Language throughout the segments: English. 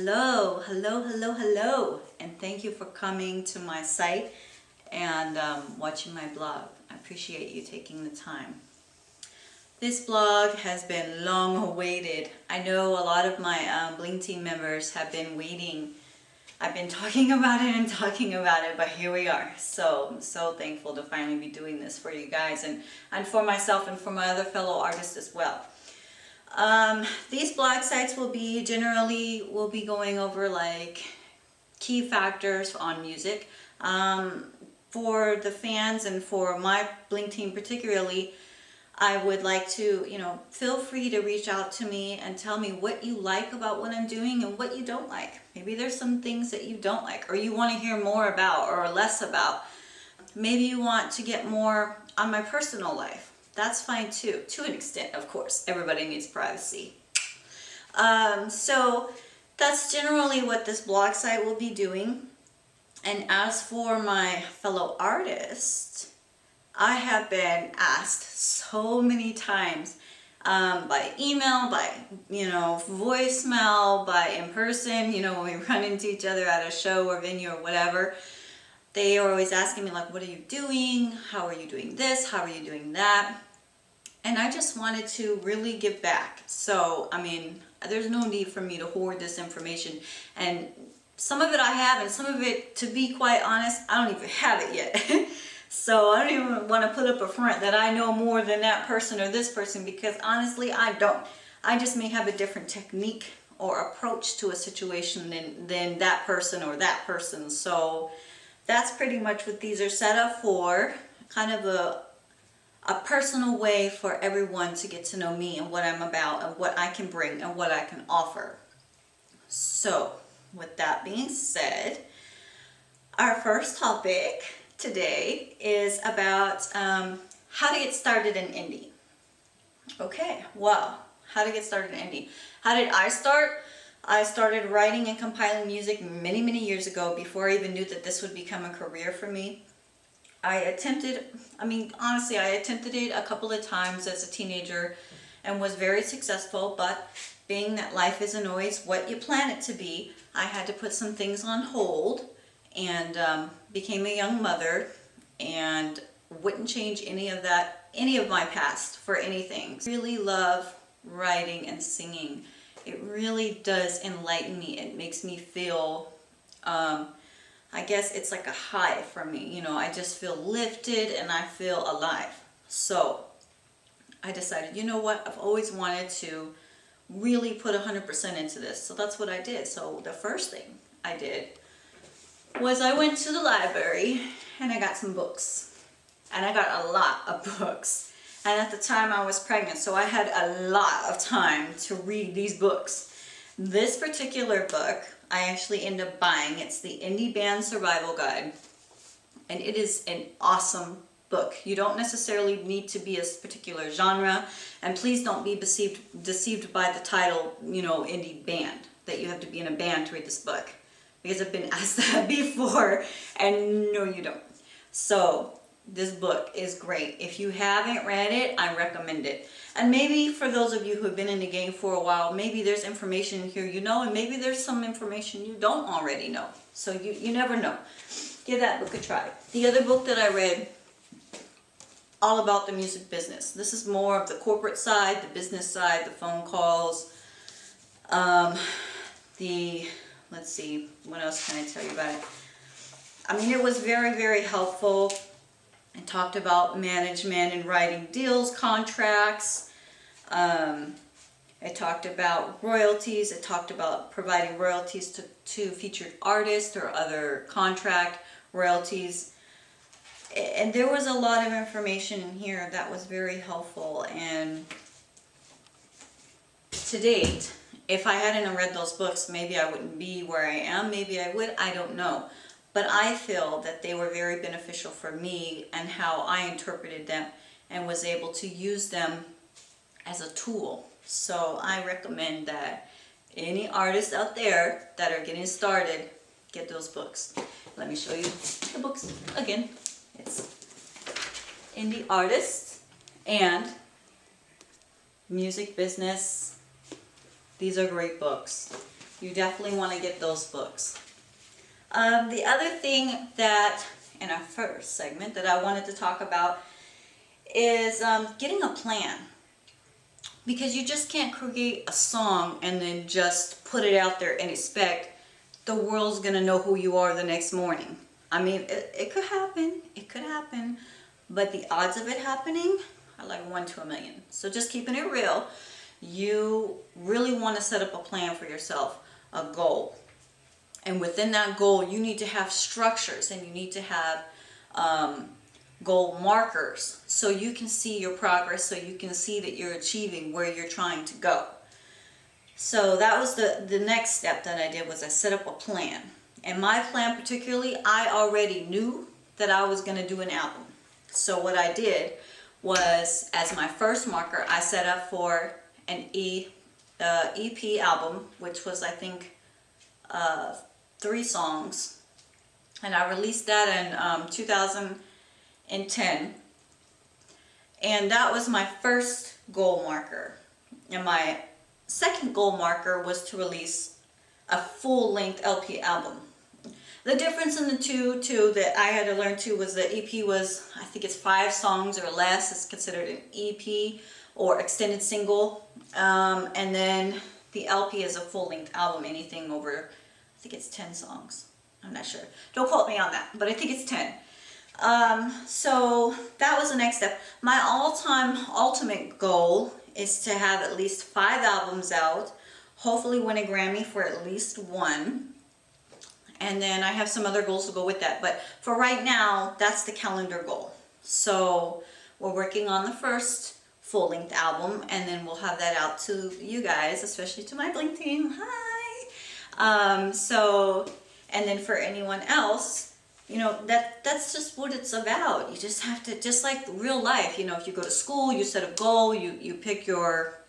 Hello, and thank you for coming to my site and watching my blog. I appreciate you taking the time. This blog has been long awaited. I know a lot of my Bling team members have been waiting. I've been talking about it, but here we are. So I'm so thankful to finally be doing this for you guys and for myself and for my other fellow artists as well. These blog sites will be going over like key factors on music. For the fans and for my Bling team particularly, I would like to, feel free to reach out to me and tell me what you like about what I'm doing and what you don't like. Maybe there's some things that you don't like or you want to hear more about or less about. Maybe you want to get more on my personal life. That's fine too, to an extent, of course. Everybody needs privacy. So that's generally what this blog site will be doing. And as for my fellow artists, I have been asked so many times by email, by, voicemail, by in person, when we run into each other at a show or venue or whatever. They are always asking me like, what are you doing? How are you doing this? How are you doing that? And I just wanted to really give back. So, there's no need for me to hoard this information. And some of it I have, and some of it, to be quite honest, I don't even have it yet. So I don't even want to put up a front that I know more than that person or this person, because honestly, I don't. I just may have a different technique or approach to a situation than that person or that person. So that's pretty much what these are set up for, kind of a personal way for everyone to get to know me and what I'm about and what I can bring and what I can offer. So with that being said, our first topic today is about how to get started in indie. Okay, wow, how to get started in indie. How did I start? I started writing and compiling music many, many years ago, before I even knew that this would become a career for me. I attempted it a couple of times as a teenager and was very successful, but being that life isn't always what you plan it to be, I had to put some things on hold and became a young mother and wouldn't change any of my past for anything. I really love writing and singing. It really does enlighten me. It makes me feel, I guess it's like a high for me. I just feel lifted and I feel alive. So I decided, you know what? I've always wanted to really put 100% into this. So that's what I did. So the first thing I did was I went to the library and I got some books. And I got a lot of books. And at the time I was pregnant, so I had a lot of time to read these books. This particular book I actually ended up buying. It's the Indie Band Survival Guide. And it is an awesome book. You don't necessarily need to be a particular genre. And please don't be deceived by the title, indie band, that you have to be in a band to read this book. Because I've been asked that before, and no, you don't. So this book is great. If you haven't read it, I recommend it. And maybe for those of you who have been in the game for a while, maybe there's information here and maybe there's some information you don't already know. So you never know. Give that book a try. The other book that I read, all about the music business. This is more of the corporate side, the business side, the phone calls, let's see, what else can I tell you about it? It was very, very helpful. It talked about management and writing deals, contracts. It talked about royalties. It talked about providing royalties to featured artists or other contract royalties. And there was a lot of information in here that was very helpful. And to date, if I hadn't read those books, maybe I wouldn't be where I am. Maybe I would. I don't know. But I feel that they were very beneficial for me and how I interpreted them and was able to use them as a tool. So I recommend that any artists out there that are getting started, get those books. Let me show you the books again. It's Indie Artists and Music Business. These are great books. you definitely want to get those books. The other thing that, in our first segment, that I wanted to talk about is getting a plan. Because you just can't create a song and then just put it out there and expect the world's going to know who you are the next morning. I mean, it could happen. It could happen. But the odds of it happening are like 1 to a million. So just keeping it real, you really want to set up a plan for yourself, a goal. And within that goal, you need to have structures and you need to have goal markers so you can see your progress, so you can see that you're achieving where you're trying to go. So that was the next step that I did, was I set up a plan. And my plan particularly, I already knew that I was going to do an album. So what I did was, as my first marker, I set up for an EP album, which was, I think, 3 songs. And I released that in 2010. And that was my first goal marker. And my second goal marker was to release a full-length LP album. The difference in the two that I had to learn too was the EP was, I think it's 5 songs or less. It's considered an EP or extended single. And then the LP is a full-length album, anything over, I think it's 10 songs. I'm not sure. Don't quote me on that, but I think it's 10. So that was the next step. My all-time ultimate goal is to have at least 5 albums out, hopefully win a Grammy for at least 1. And then I have some other goals to go with that. But for right now, that's the calendar goal. So we're working on the first full-length album, and then we'll have that out to you guys, especially to my Blink team. Hi! And then for anyone else, you know, that's just what it's about. You just have to, just like real life, you know, if you go to school, you set a goal, you pick your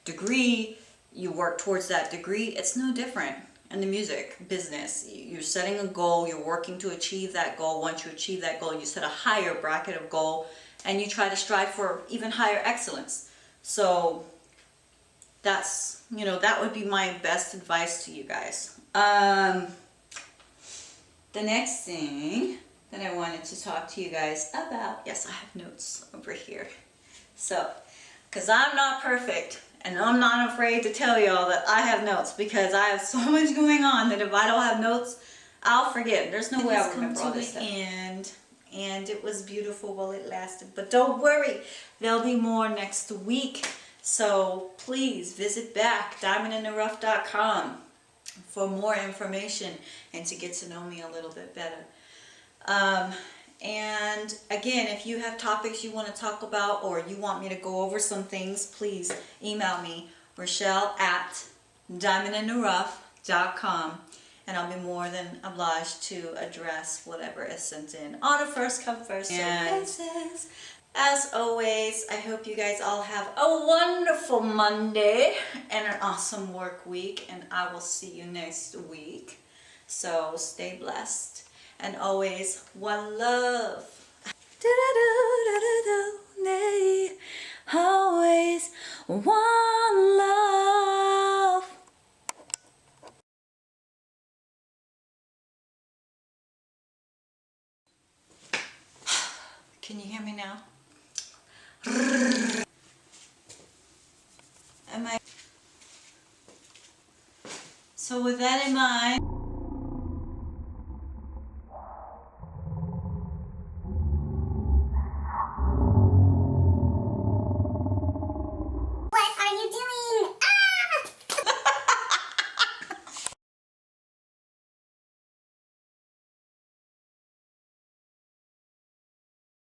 degree, you work towards that degree. It's no different in the music business. You're setting a goal, you're working to achieve that goal. Once you achieve that goal, you set a higher bracket of goal, and you try to strive for even higher excellence. So that's, you know, that would be my best advice to you guys. The next thing that I wanted to talk to you guys about, yes, I have notes over here. So, because I'm not perfect, and I'm not afraid to tell y'all that I have notes, because I have so much going on that if I don't have notes, I'll forget. There's no way I'll remember all this stuff. And it was beautiful while it lasted. But don't worry, there'll be more next week. So please visit back, diamondintherough.com, for more information and to get to know me a little bit better. And again, if you have topics you want to talk about, or you want me to go over some things, please email me, Rashell@diamondintherough.com, and I'll be more than obliged to address whatever is sent in on a first come first served basis. As always, I hope you guys all have a wonderful Monday and an awesome work week, and I will see you next week. So stay blessed, and always one love. Always one love. Can you hear me now? So with that in mind,